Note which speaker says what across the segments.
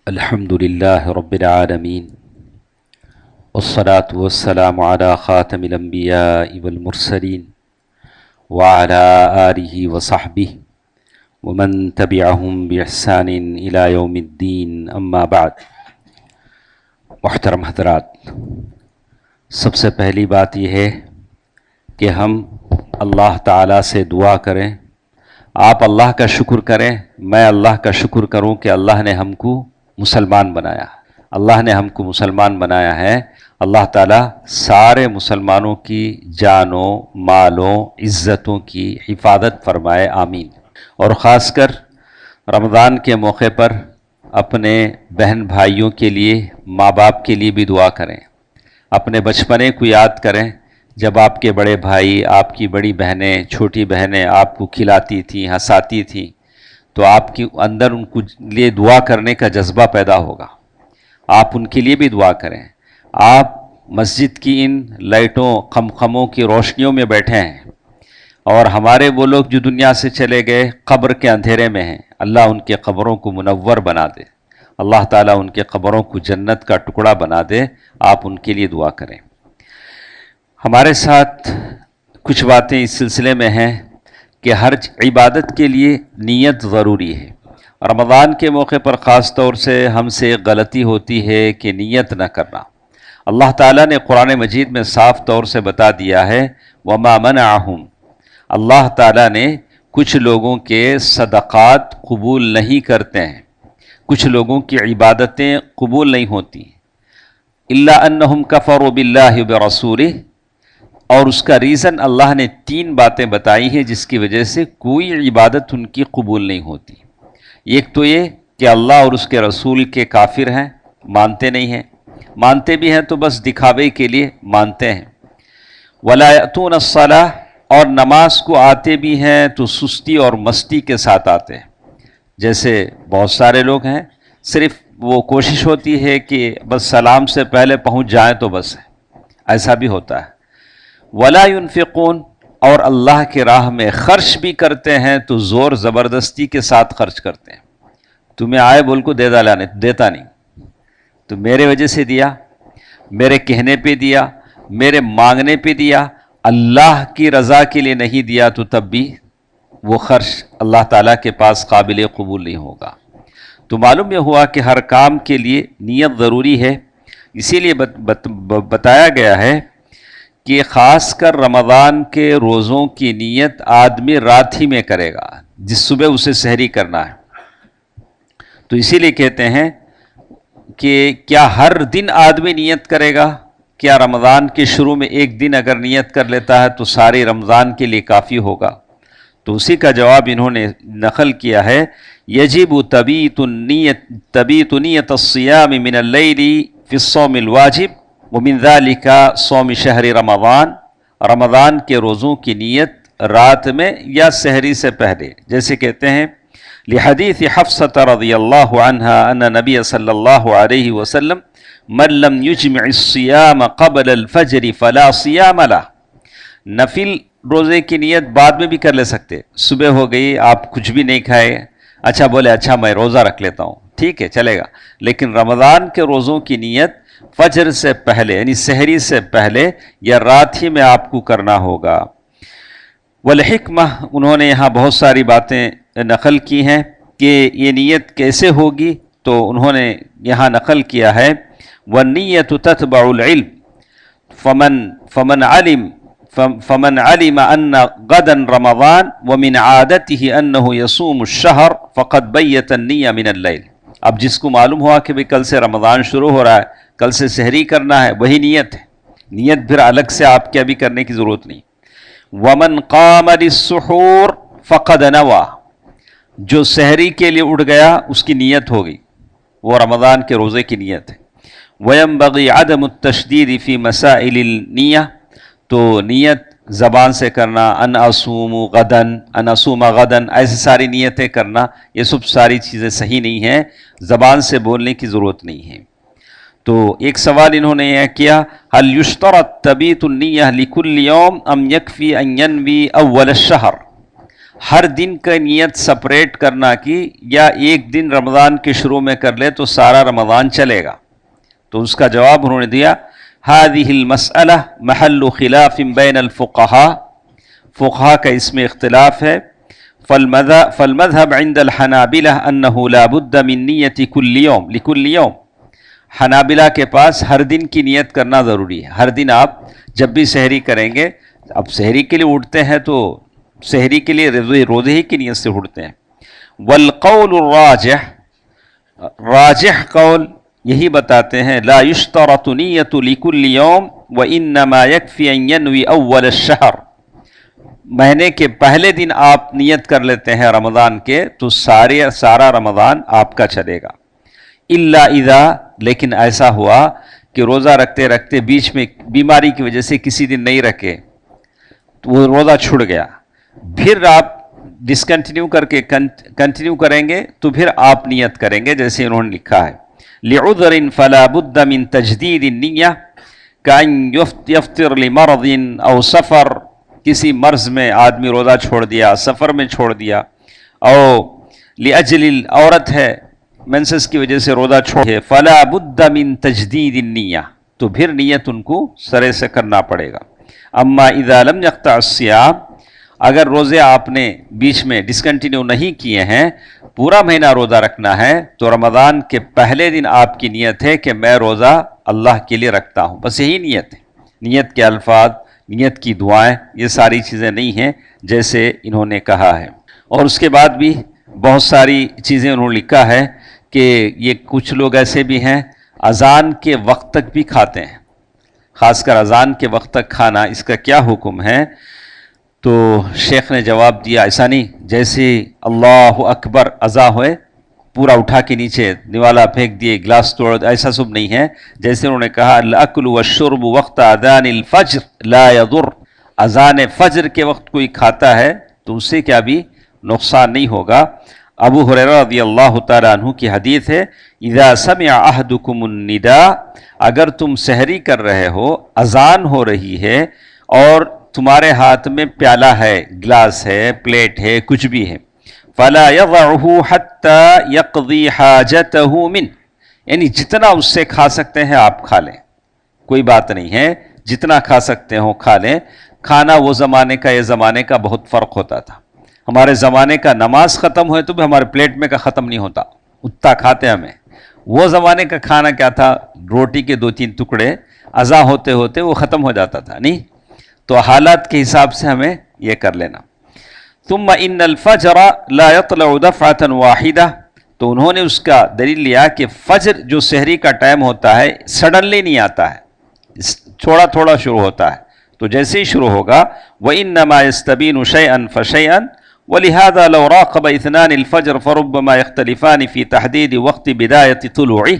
Speaker 1: الحمد لله رب العالمين والصلاة والسلام على خاتم الأنبياء والمرسلين وعلى آله وصحبه ومن تبعهم بإحسان إلى يوم الدين أما بعد. محترم حضرات، سب سے پہلی بات یہ ہے کہ ہم اللہ تعالیٰ سے دعا کریں. آپ اللہ کا شکر کریں، میں اللہ کا شکر کروں کہ اللہ نے ہم کو مسلمان بنایا. اللہ نے ہم کو مسلمان بنایا ہے. اللہ تعالیٰ سارے مسلمانوں کی جانوں، مالوں، عزتوں کی حفاظت فرمائے، آمین. اور خاص کر رمضان کے موقع پر اپنے بہن بھائیوں کے لیے، ماں باپ کے لیے بھی دعا کریں. اپنے بچپنے کو یاد کریں جب آپ کے بڑے بھائی، آپ کی بڑی بہنیں، چھوٹی بہنیں آپ کو کھلاتی تھیں، ہنساتی تھیں، تو آپ کی اندر ان کے لیے دعا کرنے کا جذبہ پیدا ہوگا. آپ ان کے لیے بھی دعا کریں. آپ مسجد کی ان لائٹوں، خمخموں کی روشنیوں میں بیٹھے ہیں، اور ہمارے وہ لوگ جو دنیا سے چلے گئے قبر کے اندھیرے میں ہیں، اللہ ان کے قبروں کو منور بنا دے. اللہ تعالیٰ ان کے قبروں کو جنت کا ٹکڑا بنا دے. آپ ان کے لیے دعا کریں. ہمارے ساتھ کچھ باتیں اس سلسلے میں ہیں کہ ہر عبادت کے لیے نیت ضروری ہے. رمضان کے موقع پر خاص طور سے ہم سے غلطی ہوتی ہے کہ نیت نہ کرنا. اللہ تعالیٰ نے قرآن مجید میں صاف طور سے بتا دیا ہے، وَمَا مَنَعَهُمْ. اللہ تعالیٰ نے کچھ لوگوں کے صدقات قبول نہیں کرتے ہیں، کچھ لوگوں کی عبادتیں قبول نہیں ہوتی، إِلَّا أَنَّهُمْ كَفَرُوا بِاللَّهِ وَبِرَسُولِهِ. اور اس کا ریزن اللہ نے 3 باتیں بتائی ہیں جس کی وجہ سے کوئی عبادت ان کی قبول نہیں ہوتی. ایک تو یہ کہ اللہ اور اس کے رسول کے کافر ہیں، مانتے نہیں ہیں، مانتے بھی ہیں تو بس دکھاوے کے لیے مانتے ہیں. وَلَا يَأْتُونَ الصَّلَاةَ. اور نماز کو آتے بھی ہیں تو سستی اور مستی کے ساتھ آتے ہیں. جیسے بہت سارے لوگ ہیں، صرف وہ کوشش ہوتی ہے کہ بس سلام سے پہلے پہنچ جائیں تو بس ہے. ایسا بھی ہوتا ہے. وَلَا يُنْفِقُونَ. اور اللہ کے راہ میں خرچ بھی کرتے ہیں تو زور زبردستی کے ساتھ خرچ کرتے ہیں. تمہیں آئے بول کو دیتا نہیں، تو میرے وجہ سے دیا، میرے کہنے پہ دیا، میرے مانگنے پہ دیا، اللہ کی رضا کے لیے نہیں دیا تو تب بھی وہ خرچ اللہ تعالیٰ کے پاس قابل قبول نہیں ہوگا. تو معلوم یہ ہوا کہ ہر کام کے لیے نیت ضروری ہے. اسی لیے بتایا گیا ہے کہ خاص کر رمضان کے روزوں کی نیت آدمی رات ہی میں کرے گا، جس صبح اسے سحری کرنا ہے. تو اسی لیے کہتے ہیں کہ کیا ہر دن آدمی نیت کرے گا؟ کیا رمضان کے شروع میں ایک دن اگر نیت کر لیتا ہے تو سارے رمضان کے لیے کافی ہوگا؟ تو اسی کا جواب انہوں نے نقل کیا ہے، یجب تبیت نیت الصیام من اللیل فی الصوم الواجب ومن ذلك صوم شہر رمضان. رمضان کے روزوں کی نیت رات میں یا سحری سے پہلے، جیسے کہتے ہیں لحدیث حفصة رضی اللہ عنہا ان نبی صلی اللہ علیہ وسلم من لم یجمع الصیام قبل الفجر فلا صیام له. نفل روزے کی نیت بعد میں بھی کر لے سکتے. صبح ہو گئی، آپ کچھ بھی نہیں کھائے، اچھا بولے اچھا میں روزہ رکھ لیتا ہوں، ٹھیک ہے چلے گا. لیکن رمضان کے روزوں کی نیت فجر سے پہلے یعنی سحری سے پہلے یا رات ہی میں آپ کو کرنا ہوگا. والحکمہ، انہوں نے یہاں بہت ساری باتیں نقل کی ہیں کہ یہ نیت کیسے ہوگی. تو انہوں نے یہاں نقل کیا ہے والنیت تتبع العلم فمن علم ان غدا رمضان ومن عادته انه يصوم الشهر فقد بیت النیہ من اللیل. اب جس کو معلوم ہوا کہ کل سے رمضان شروع ہو رہا ہے، کل سے سحری کرنا ہے، وہی نیت ہے. نیت پھر الگ سے آپ کے ابھی کرنے کی ضرورت نہیں. ومن قام للسحور فقد نوى. جو سحری کے لیے اٹھ گیا اس کی نیت ہوگی، وہ رمضان کے روزے کی نیت ہے. وينبغي عدم التشدید فی مسائل النیہ. تو نیت زبان سے کرنا، ان اصوم غدن، ایسی ساری نیتیں کرنا، یہ سب ساری چیزیں صحیح نہیں ہیں، زبان سے بولنے کی ضرورت نہیں ہے. تو ایک سوال انہوں نے یہ کیا، هل يشترط تبیت النیہ لكل یوم ام یکفی ان ینوی اول الشہر. ہر دن کا نیت سپریٹ کرنا کی یا ایک دن رمضان کے شروع میں کر لے تو سارا رمضان چلے گا؟ تو اس کا جواب انہوں نے دیا هذه المسألہ محل خلاف بین الفقہاء، فقہا کا اس میں اختلاف ہے. فالمذهب عند الحنابلہ انه لا بد من نیت کل یوم لکل یوم، حنابلہ کے پاس ہر دن کی نیت کرنا ضروری ہے. ہر دن آپ جب بھی سحری کریں گے، اب سحری کے لیے اٹھتے ہیں تو سحری کے لیے روزے ہی کی نیت سے اٹھتے ہیں. والقول الراجح، راجح قول یہی بتاتے ہیں لا یشترط نیت لکل یوم وانما یکفی ان ینوی اول الشہر، مہینے کے پہلے دن آپ نیت کر لیتے ہیں رمضان کے تو سارا رمضان آپ کا چلے گا. الا اذا، لیکن ایسا ہوا کہ روزہ رکھتے رکھتے بیچ میں بیماری کی وجہ سے کسی دن نہیں رکھے تو وہ روزہ چھوٹ گیا، پھر آپ ڈسکنٹینیو کر کے کنٹینیو کریں گے تو پھر آپ نیت کریں گے جیسے انہوں نے لکھا ہے. لعذر فلا بد من تجدید النیہ کان یفطر لمرض او سفر، کسی مرض میں آدمی روزہ چھوڑ دیا، سفر میں چھوڑ دیا، او لاجل عورت ہے منسس کی وجہ سے روزہ چھوڑ ہے، فلا بد من تجدید النیہ، تو پھر نیت ان کو سرے سے کرنا پڑے گا. اما اذا لم يقطع الصیام، اگر روزے آپ نے بیچ میں ڈسکنٹینیو نہیں کیے ہیں، پورا مہینہ روزہ رکھنا ہے تو رمضان کے پہلے دن آپ کی نیت ہے کہ میں روزہ اللہ کے لیے رکھتا ہوں، بس یہی نیت ہے. نیت کے الفاظ، نیت کی دعائیں، یہ ساری چیزیں نہیں ہیں جیسے انہوں نے کہا ہے. اور اس کے بعد بھی بہت ساری چیزیں انہوں نے لکھا ہے کہ یہ کچھ لوگ ایسے بھی ہیں اذان کے وقت تک بھی کھاتے ہیں، خاص کر اذان کے وقت تک کھانا، اس کا کیا حکم ہے؟ تو شیخ نے جواب دیا ایسا نہیں جیسے اللہ اکبر اذان ہوئے پورا اٹھا کے نیچے نوالا پھینک دیے، گلاس توڑ، ایسا سب نہیں ہے. جیسے انہوں نے کہا الاکل والشرب وقت اذان الفجر لا یضر، اذان فجر کے وقت کوئی کھاتا ہے تو اس سے کیا بھی نقصان نہیں ہوگا. ابو ہریرہ رضی اللہ تعالیٰ عنہ کی حدیث ہے اذا سمع احدکم النداء، اگر تم سحری کر رہے ہو، اذان ہو رہی ہے اور تمہارے ہاتھ میں پیالہ ہے، گلاس ہے، پلیٹ ہے، کچھ بھی ہے، فلا يضعه حتى يقضي حاجته من، یعنی جتنا اس سے کھا سکتے ہیں آپ کھا لیں، کوئی بات نہیں ہے، جتنا کھا سکتے ہو کھا لیں. کھانا وہ زمانے کا یہ زمانے کا بہت فرق ہوتا تھا. ہمارے زمانے کا نماز ختم ہوئے تو بھی ہمارے پلیٹ میں کا ختم نہیں ہوتا، اتنا کھاتے ہمیں. وہ زمانے کا کھانا کیا تھا؟ روٹی کے 2-3 ٹکڑے، اذان ہوتے ہوتے وہ ختم ہو جاتا تھا. نہیں تو حالات کے حساب سے ہمیں یہ کر لینا. ثم ان الفجر لا يطلع دفعة واحدہ، تو انہوں نے اس کا دلیل لیا کہ فجر جو سحری کا ٹائم ہوتا ہے سڈنلی نہیں آتا ہے، تھوڑا تھوڑا شروع ہوتا ہے. تو جیسے ہی شروع ہوگا وَإِنَّمَا يَسْتَبِينُ شَيْئًا فَشَيْئًا وَلِهَذَا لَوْ رَاقَبَ اثْنَانِ الْفَجْرِ فَرُبَّمَا يَخْتَلِفَانِ فِي تَحْدِيدِ وَقْتِ بِدَايَةِ طُلُوعِهِ،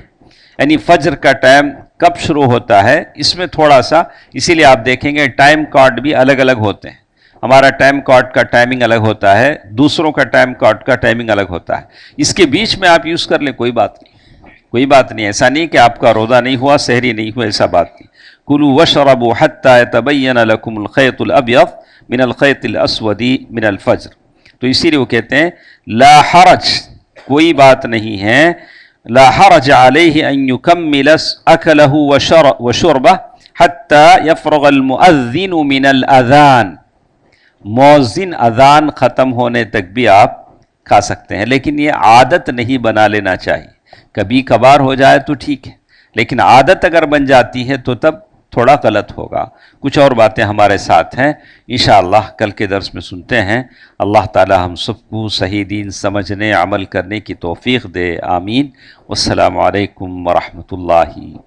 Speaker 1: یعنی فجر کا ٹائم کب شروع ہوتا ہے اس میں تھوڑا سا، اسی لیے آپ دیکھیں گے ٹائم کارڈ بھی الگ الگ ہوتے ہیں. ہمارا ٹائم کارڈ کا ٹائمنگ الگ ہوتا ہے، دوسروں کا ٹائم کارڈ کا ٹائمنگ الگ ہوتا ہے. اس کے بیچ میں آپ یوز کر لیں، کوئی بات نہیں، کوئی بات نہیں. ایسا نہیں کہ آپ کا روزہ نہیں ہوا، سحری نہیں ہوا، ایسا بات نہیں. کلوا واشربوا حتى يتبين لكم الخيط الابيض من الخيط الاسود من الفجر. تو اسی لیے وہ کہتے ہیں لا حرج، کوئی بات نہیں ہے، لا حرج علیہ ان یکمل اکلہ وشربہ حتی یفرغ المؤذن من الاذان، مؤذن اذان ختم ہونے تک بھی آپ کھا سکتے ہیں، لیکن یہ عادت نہیں بنا لینا چاہیے. کبھی کبھار ہو جائے تو ٹھیک ہے، لیکن عادت اگر بن جاتی ہے تو تب تھوڑا غلط ہوگا. کچھ اور باتیں ہمارے ساتھ ہیں، انشاءاللہ کل کے درس میں سنتے ہیں. اللہ تعالی ہم سب کو صحیح دین سمجھنے، عمل کرنے کی توفیق دے، آمین. والسلام علیکم ورحمۃ اللہ.